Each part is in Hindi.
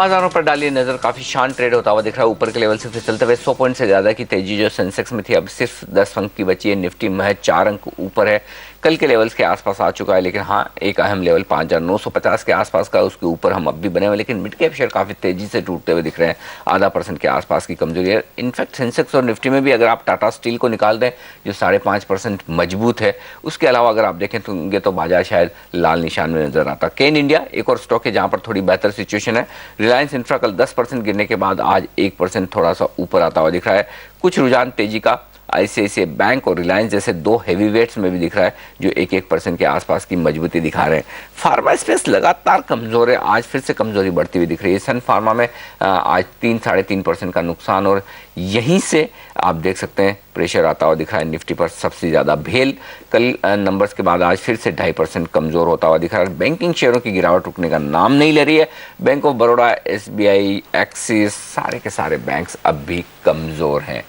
बाजारों पर डालिए नजर, काफी शांत ट्रेड होता हुआ दिख रहा है। ऊपर के लेवल से फिर चलते हुए 100 पॉइंट से ज्यादा की तेजी जो सेंसेक्स में थी अब सिर्फ 10 अंक की बची है। निफ्टी महज 4 अंक ऊपर है, कल के लेवल्स के आसपास आ चुका है। लेकिन हाँ, एक अहम लेवल 5950 के आसपास का, उसके ऊपर हम अब भी बने हुए। लेकिन मिड कैप शेयर काफी तेजी से टूटते हुए दिख रहे हैं, 0.5% के आसपास की कमजोरी है। इनफैक्ट सेंसेक्स और निफ्टी में भी अगर आप टाटा स्टील को निकाल दें जो 5.5% मजबूत है, उसके अलावा अगर आप देखें तो बाजार शायद लाल निशान में नजर आता। केन इंडिया एक और स्टॉक है जहां पर थोड़ी बेहतर सिचुएशन है। रिलायंस इंफ्रा कल 10% गिरने के बाद आज 1% थोड़ा सा ऊपर आता हुआ दिख रहा है। कुछ रुझान तेजी का आईसीआईसीआई बैंक और रिलायंस जैसे दो हैवी वेट्स में भी दिख रहा है जो 1% के आसपास की मजबूती दिखा रहे हैं। फार्मा स्पेस लगातार कमजोर है, आज फिर से कमजोरी बढ़ती हुई दिख रही है। सन फार्मा में आज 3-3.5% का नुकसान, और यहीं से आप देख सकते हैं प्रेशर आता हुआ दिख रहा है निफ्टी पर सबसे ज्यादा। भेल कल नंबर्स के बाद आज फिर से 2.5% कमजोर होता हुआ दिख रहा है। बैंकिंग शेयरों की गिरावट रुकने का नाम नहीं ले रही है। Bank of Baroda, SBI, axis, सारे के सारे बैंक्स अब भी कमजोर हैं।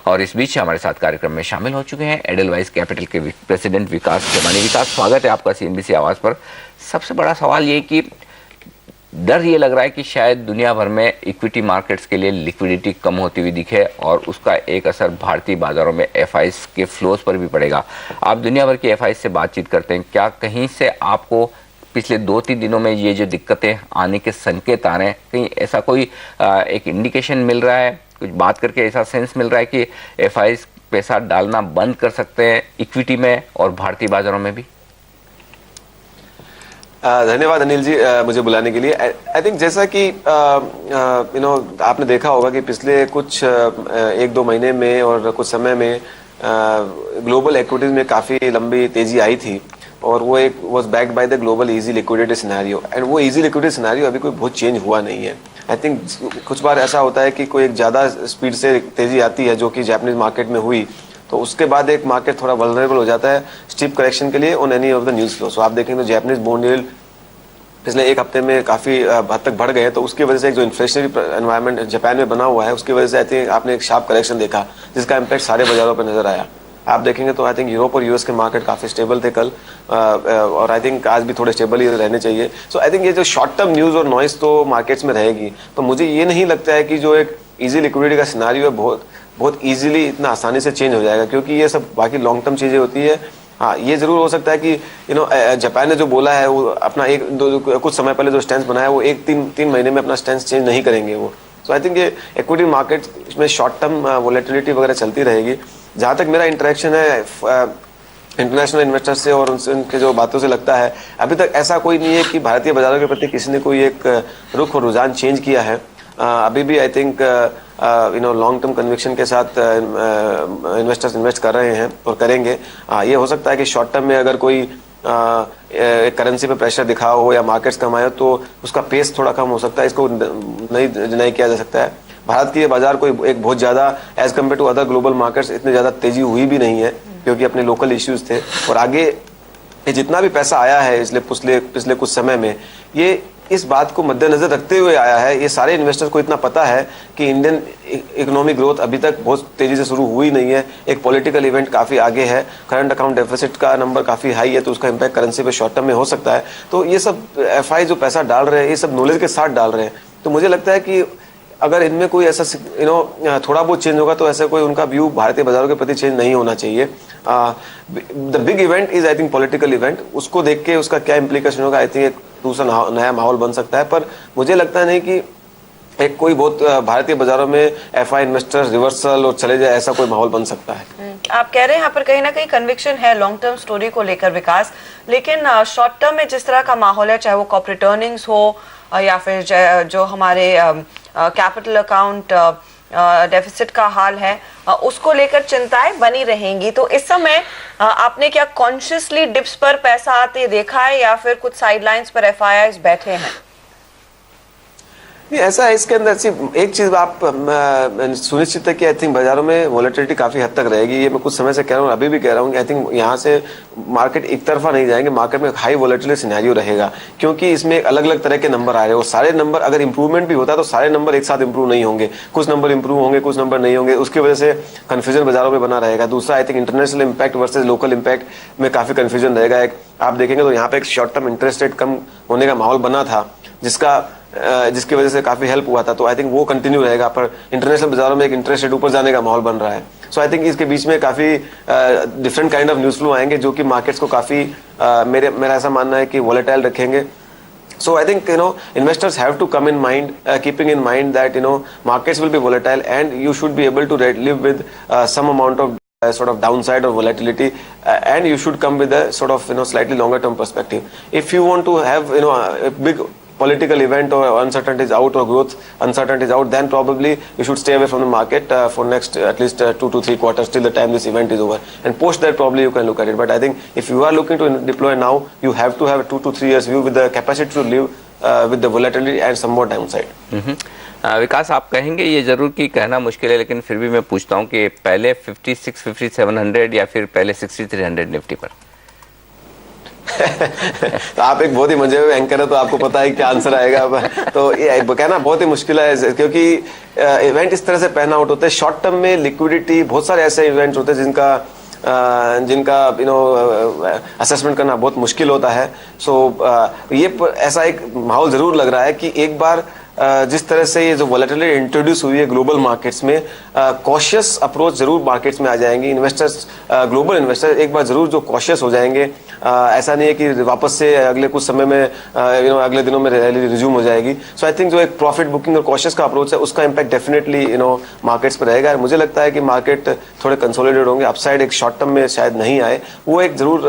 और इस बीच हमारे साथ कार्यक्रम में शामिल हो चुके हैं एडलवाइज कैपिटल के प्रेसिडेंट विकास चमानी। विकास, स्वागत है आपका सीएनबीसी आवाज पर। सबसे बड़ा सवाल ये कि डर ये लग रहा है कि शायद दुनिया भर में इक्विटी मार्केट्स के लिए लिक्विडिटी कम होती हुई दिखे और उसका एक असर भारतीय बाजारों में एफआईज के फ्लोज पर भी पड़ेगा। आप दुनिया भर की एफआईज से बातचीत करते हैं, क्या कहीं से आपको पिछले 2-3 दिनों में ये जो दिक्कतें आने के संकेत आ रहे हैं, कहीं ऐसा कोई एक इंडिकेशन मिल रहा है, कुछ बात करके ऐसा सेंस मिल रहा है कि एफआईज पैसा डालना बंद कर सकते हैं इक्विटी में और भारतीय बाजारों में भी? धन्यवाद अनिल जी मुझे बुलाने के लिए। आई थिंक जैसा कि आपने देखा होगा कि पिछले कुछ 1-2 महीने में और कुछ समय में ग्लोबल इक्विटीज में काफ़ी लंबी तेजी आई थी और वो एक was backed by the global easy liquidity scenario, and वो इजी लिक्विडिटी सिनेरियो अभी कोई बहुत चेंज हुआ नहीं है। आई थिंक कुछ बार ऐसा होता है कि कोई एक ज़्यादा स्पीड से तेजी आती है जो कि जापानीज मार्केट में हुई, तो उसके बाद एक मार्केट थोड़ा वल्नरेबल हो जाता है स्टीप करेक्शन के लिए on any of the news flow. So आप देखें तो जापानीज बॉन्ड यील्ड पिछले एक हफ्ते में काफ़ी हद तक बढ़ गए, तो उसकी वजह से एक जो इन्फ्लेशनरी एनवायरनमेंट जापान में बना हुआ है उसकी वजह से आई थिंक आपने एक शार्प करेक्शन देखा जिसका इम्पैक्ट सारे बाजारों पर नजर आया। आप देखेंगे तो आई थिंक यूरोप और यूएस के मार्केट काफ़ी स्टेबल थे कल, और आई थिंक आज भी थोड़े स्टेबल ही रहने चाहिए। सो आई थिंक ये जो शॉर्ट टर्म न्यूज़ और नॉइस तो मार्केट्स में रहेगी, तो मुझे ये नहीं लगता है कि जो एक ईजी लिक्विडिटी का सिनारियो है बहुत ईजिली इतना आसानी से चेंज हो जाएगा, क्योंकि ये सब बाकी लॉन्ग टर्म चीज़ें होती है। हाँ, ये जरूर हो सकता है कि जापान ने जो बोला है वो अपना कुछ समय पहले जो स्टैंड बनाया है वो 1-3 महीने में अपना स्टैंड चेंज नहीं करेंगे वो। सो आई थिंक ये इक्विटी मार्केट में शॉर्ट टर्म वोलेटिलिटी वगैरह चलती रहेगी। जहाँ तक मेरा इंटरेक्शन है इंटरनेशनल इन्वेस्टर से और उनके जो बातों से लगता है अभी तक ऐसा कोई नहीं है कि भारतीय बाजारों के प्रति किसी ने कोई एक रुख और रुझान चेंज किया है। अभी भी I think long term conviction के साथ इन्वेस्टर्स इन्वेस्ट कर रहे हैं और करेंगे। ये हो सकता है कि शॉर्ट टर्म में अगर कोई करेंसी पे प्रेशर दिखा हो या मार्केट्स कम आए हो तो उसका पेस थोड़ा कम हो सकता है, इसको नहीं डिनाई किया जा सकता है। भारत की बाजार कोई एक बहुत ज़्यादा as compare to other global markets इतनी ज़्यादा तेजी हुई भी नहीं है, क्योंकि अपने लोकल इश्यूज थे। और आगे जितना भी पैसा आया है इसलिए पिछले कुछ समय में, ये इस बात को मद्देनजर रखते हुए आया है। ये सारे इन्वेस्टर्स को इतना पता है कि इंडियन इकोनॉमिक ग्रोथ अभी तक बहुत तेजी से शुरू हुई नहीं है, एक पॉलिटिकल इवेंट काफ़ी आगे है, करंट अकाउंट डेफिसिट का नंबर काफ़ी हाई है, तो उसका इम्पैक्ट करेंसी पे शॉर्ट टर्म में हो सकता है। तो ये सब एफआई जो पैसा डाल रहे हैं ये सब नॉलेज के साथ डाल रहे हैं। तो मुझे लगता है कि अगर इनमें कोई ऐसा थोड़ा बहुत चेंज होगा तो ऐसा कोई उनका व्यू भारतीय बाजारों के प्रति चेंज नहीं होना चाहिए। The big event is I think political event, उसको देख के उसका क्या इम्प्लीकेशन होगा आई थिंक एक दूसरा नया माहौल बन सकता है। पर मुझे लगता नहीं कि एक कोई बहुत भारतीय बाजारों में एफआई इन्वेस्टर्स रिवर्सल और चले जाए ऐसा कोई माहौल बन सकता है। आप कह रहे हैं यहाँ पर कहीं ना कहीं कन्विक्शन है लॉन्ग टर्म स्टोरी को लेकर विकास, लेकिन शॉर्ट टर्म में जिस तरह का माहौल है, चाहे वो कॉर्पोरेट अर्निंग्स हो या फिर जो हमारे कैपिटल अकाउंट डेफिसिट का हाल है, उसको लेकर चिंताएं बनी रहेंगी। तो इस समय आपने क्या कॉन्शियसली डिप्स पर पैसा आते देखा है या फिर कुछ साइडलाइंस पर एफआईआईज बैठे हैं? ऐसा है, इसके अंदर सिर्फ एक चीज आप सुनिश्चित है कि आई थिंक बाजारों में वॉलेटिलिटी काफी हद तक रहेगी। ये मैं कुछ समय से कह रहा हूँ, अभी भी कह रहा हूँ कि आई थिंक यहाँ से मार्केट एक तरफा नहीं जाएंगे, मार्केट में हाई वॉलेटिलिटी सिनेरियो रहेगा, क्योंकि इसमें अलग अलग तरह के नंबर आ रहे हैं। वो सारे नंबर अगर इंप्रूवमेंट भी होता है तो सारे नंबर एक साथ इंप्रूव नहीं होंगे, कुछ नंबर इंप्रूव होंगे कुछ नंबर नहीं होंगे, उसकी वजह से कंफ्यूजन बाजारों में बना रहेगा। दूसरा I think international impact versus local impact में काफी कंफ्यूजन रहेगा। आप देखेंगे तो यहाँ पे एक शॉर्ट टर्म इंटरेस्ट रेट कम होने का माहौल बना था, जिसकी वजह से काफी हेल्प हुआ था, तो आई थिंक वो कंटिन्यू रहेगा। पर इंटरनेशनल बाजारों में एक इंटरेस्ट रेट ऊपर जाने का माहौल बन रहा है, सो आई थिंक इसके बीच में काफी different kind of news flow आएंगे जो कि मार्केट्स को काफी मेरा ऐसा मानना है कि वॉलेटाइल रखेंगे। So I think investors have to come in mind, keeping in mind that markets will be volatile and you should be able to live with some amount of sort of downside or volatility, and you should come with a sort of slightly longer term perspective. If you want to have a big political event or uncertainty is out or growth uncertainty is out, then probably you should stay away from the market for next at least 2 to 3 quarters till the time this event is over, and post that probably you can look at it. But I think if you are looking to deploy now, you have to have a 2 to 3 years view with the capacity to live with the volatility and somewhat downside. विकास, आप कहेंगे ये जरूर कि कहना मुश्किल है, लेकिन फिर भी मैं पूछता हूँ कि पहले 56 5700 या फिर पहले 6300 निफ्टी पर? तो आप एक बहुत ही मजे हुए एंकर है, तो आपको पता है क्या आंसर आएगा। तो ये कहना बहुत ही मुश्किल है, क्योंकि इवेंट इस तरह से पैन आउट होते हैं। शॉर्ट टर्म में लिक्विडिटी, बहुत सारे ऐसे इवेंट्स होते हैं जिनका असेसमेंट करना बहुत मुश्किल होता है। सो ये ऐसा एक माहौल जरूर लग रहा है कि एक बार जिस तरह से ये जो वॉलेटिलिटी इंट्रोड्यूस हुई है ग्लोबल मार्केट्स में, कॉशियस अप्रोच जरूर मार्केट्स में आ जाएंगी। इन्वेस्टर्स, ग्लोबल इन्वेस्टर्स एक बार जरूर जो कॉशियस हो जाएंगे। ऐसा नहीं है कि वापस से अगले कुछ समय में अगले दिनों में रैली रिज्यूम हो जाएगी। सो आई थिंक जो एक प्रॉफिट बुकिंग और कॉशियस का अप्रोच है, उसका इम्पैक्ट डेफिनेटली मार्केट्स पर रहेगा। मुझे लगता है कि मार्केट थोड़े कंसोलिडेट होंगे, अपसाइड एक शॉर्ट टर्म में शायद नहीं आए, वो एक जरूर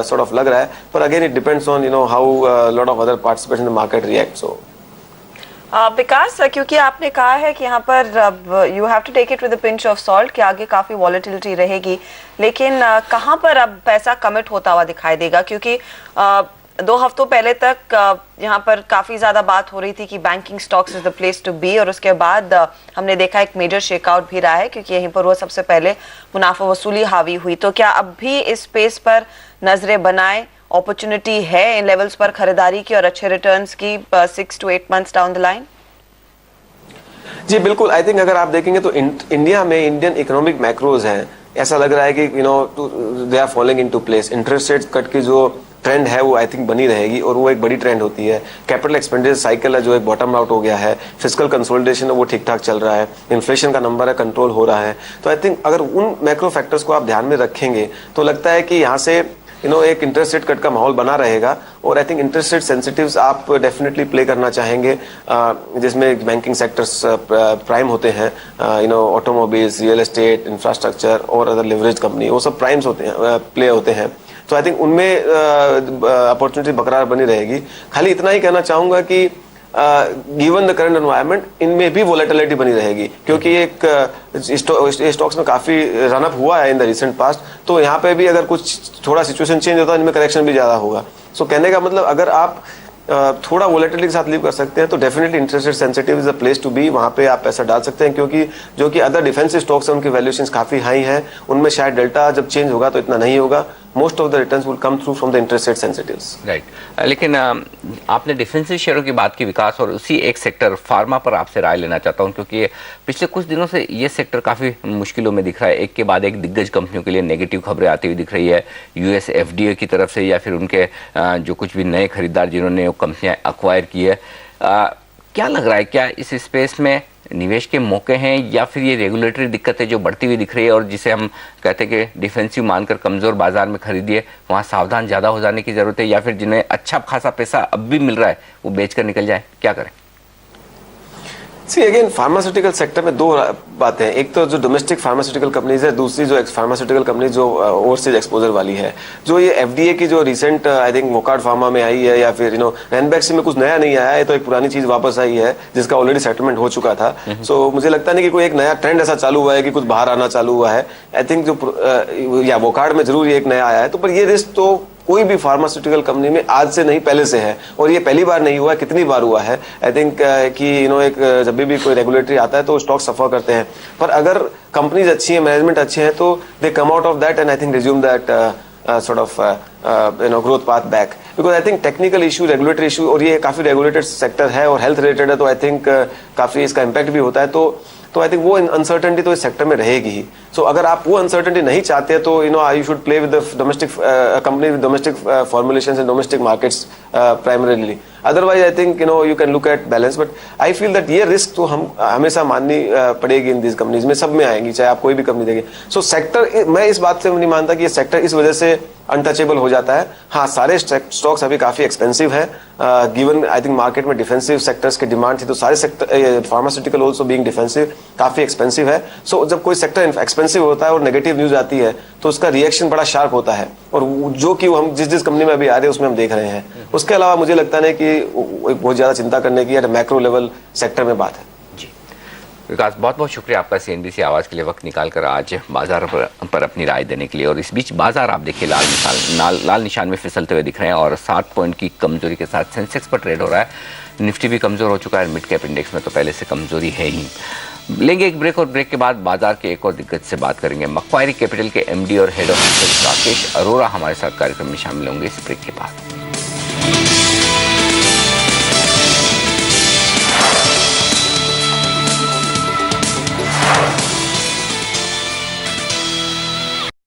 सॉर्ट ऑफ लग रहा है। पर again it depends on how lot of other participates in the market react. So Vikas, क्योंकि आपने कहा है कि यहाँ पर you have to take it with a pinch of salt कि आगे काफ़ी वॉलेटिलिटी रहेगी, लेकिन कहाँ पर अब पैसा कमिट होता हुआ दिखाई देगा? क्योंकि 2 हफ्तों पहले तक यहाँ पर काफ़ी ज़्यादा बात हो रही थी कि banking stocks is the place to be, और उसके बाद हमने देखा एक मेजर शेकआउट भी रहा है, क्योंकि यहीं पर वो सबसे पहले मुनाफा वसूली हावी हुई। तो क्या अब भी इस स्पेस पर नजरें बनाए, अपॉर्चुनिटी है इन लेवल्स पर खरीदारी की और अच्छे रिटर्न्स की 6 to 8 months down the line? जी बिल्कुल, आई थिंक अगर आप देखेंगे तो इंडिया में इंडियन इकोनॉमिक मैक्रोज हैं, ऐसा लग रहा है कि they are falling into place. Interest rate cut की जो ट्रेंड है वो आई थिंक बनी रहेगी, और वो एक बड़ी ट्रेंड होती है। कैपिटल एक्सपेंडिचर साइकिल है जो एक बॉटम आउट हो गया है, फिजिकल कंसोलिडेशन है वो ठीक ठाक चल रहा है, इन्फ्लेशन का नंबर है कंट्रोल हो रहा है। तो आई थिंक अगर उन मैक्रो फैक्टर्स को आप ध्यान में रखेंगे तो लगता है कि यहाँ से एक इंटरेस्ट रेट कट का माहौल बना रहेगा। और आई थिंक इंटरेस्ट रेट सेंसिटिव्स आप डेफिनेटली प्ले करना चाहेंगे, जिसमें बैंकिंग सेक्टर्स प्राइम होते हैं, ऑटोमोबाइल्स, रियल एस्टेट, इंफ्रास्ट्रक्चर और अदर लिवरेज कंपनी, वो सब प्राइम्स होते हैं, प्ले होते हैं। तो आई थिंक उनमें अपॉर्चुनिटी बरकरार बनी रहेगी। खाली इतना ही कहना चाहूंगा कि गिवन द करंट एनवायरनमेंट इनमें भी वोलेटिलिटी बनी रहेगी, क्योंकि एक स्टॉक्स में काफी रनअप हुआ है इन द रिसेंट पास्ट, तो यहाँ पे भी अगर कुछ थोड़ा सिचुएशन चेंज होता है इनमें करेक्शन भी ज्यादा होगा। सो कहने का मतलब अगर आप थोड़ा वोलेटिलिटी के साथ लीव कर सकते हैं तो definitely interest rate sensitive is a place to be, वहां पे आप पैसा डाल सकते हैं, क्योंकि जो कि अदर डिफेंसिव स्टॉक्स हैं उनकी वैल्यूएशंस काफी हाई हैं, उनमें शायद डेल्टा जब चेंज होगा तो इतना नहीं होगा। Most of the returns will come through from the interest rate sensitives. Right, लेकिन आपने डिफेंसिव शेयरों की बात की विकास, और उसी एक सेक्टर फार्मा पर आपसे राय लेना चाहता हूं, क्योंकि पिछले कुछ दिनों से ये सेक्टर काफ़ी मुश्किलों में दिख रहा है। एक के बाद एक दिग्गज कंपनियों के लिए नेगेटिव खबरें आती हुई दिख रही है, यूएस एफडीए की तरफ से या फिर उनके जो कुछ भी नए खरीदार जिन्होंने वो कंपनियां एक्वायर की है। क्या लग रहा है, क्या इस स्पेस में निवेश के मौके हैं, या फिर ये रेगुलेटरी दिक्कतें जो बढ़ती हुई दिख रही है और जिसे हम कहते हैं कि डिफेंसिव मानकर कमज़ोर बाजार में खरीदिए, वहाँ सावधान ज़्यादा हो जाने की ज़रूरत है, या फिर जिन्हें अच्छा खासा पैसा अब भी मिल रहा है वो बेचकर निकल जाए, क्या करें? सी अगेन फार्मास्यूटिकल सेक्टर में 2 बातें हैं। एक तो जो डोमेस्टिक फार्मास्यूटिकल कंपनीज है, दूसरी जो फार्मास्यूटिकल कंपनी जो ओवरसीज एक्सपोजर वाली है। जो ये एफडीए की जो recent I think Wockhardt pharma में आई है, या फिर रैनबैक्सी में कुछ नया नहीं आया है, तो एक पुरानी चीज वापस आई है जिसका ऑलरेडी सेटलमेंट हो चुका था। सो मुझे लगता नहीं कि कोई एक नया ट्रेंड ऐसा चालू हुआ है कि कुछ बाहर आना चालू हुआ है। आई थिंक जो या वोकार्ड में जरूर एक नया आया है, तो पर ये रिस्क तो कोई भी फार्मास्यूटिकल कंपनी में आज से नहीं पहले से है, और ये पहली बार नहीं हुआ, कितनी बार हुआ है। आई थिंक कि एक जब भी कोई रेगुलेटरी आता है तो स्टॉक सफर करते हैं, पर अगर कंपनीज अच्छी है, मैनेजमेंट अच्छे हैं, तो they come out of that and I think resume that sort of growth path back, because I think technical issue, regulatory issue, और ये काफी regulated sector है और health related है, तो I think काफी इसका impact भी होता है। तो तो आई थिंक वो अनसर्टेनिटी तो इस सेक्टर में रहेगी ही। सो अगर आप वो अनसर्टेनिटी नहीं चाहते हैं तो you should play with the domestic company with domestic formulations and domestic markets primarily. Otherwise I think you can look at balance, but I feel that ये रिस्क तो हम हमेशा माननी पड़ेगी इन दिस कंपनीज में, सब में आएंगी, चाहे आप कोई भी कंपनी देंगे। सो सेक्टर, मैं इस बात से नहीं मानता कि ये सेक्टर इस वजह से अनटचेबल हो जाता है। हाँ, सारे स्टॉक्स अभी काफी एक्सपेंसिव है, गिवन आई थिंक मार्केट में डिफेंसिव सेक्टर्स की डिमांड थी, तो सारे sector, pharmaceutical also being defensive, काफी एक्सपेंसिव है। सो जब कोई सेक्टर एक्सपेंसिव होता है और नेगेटिव न्यूज आती है तो उसका रिएक्शन बड़ा शार्प होता है, और जो कि हम जिस कंपनी में अभी आ रहे हैं उसमें हम देख रहे हैं। उसके अलावा मुझे लगता नहीं कि बहुत ज्यादा चिंता करने की मैक्रो लेवल सेक्टर में बात है। विकास, बहुत बहुत शुक्रिया आपका CNBC आवाज़ के लिए वक्त निकाल कर आज बाजार पर अपनी राय देने के लिए। और इस बीच बाजार आप देखिए लाल निशान में फिसलते हुए दिख रहे हैं और 7 पॉइंट की कमजोरी के साथ सेंसेक्स पर ट्रेड हो रहा है। निफ्टी भी कमजोर हो चुका है, मिड कैप इंडेक्स में तो पहले से कमजोरी है ही। लेंगे एक ब्रेक और ब्रेक के बाद बाजार के एक और दिग्गज से बात करेंगे। मक्वारी कैपिटल के MD और हेड ऑफ राकेश अरोरा हमारे साथ कार्यक्रम में शामिल होंगे इस ब्रेक के बाद।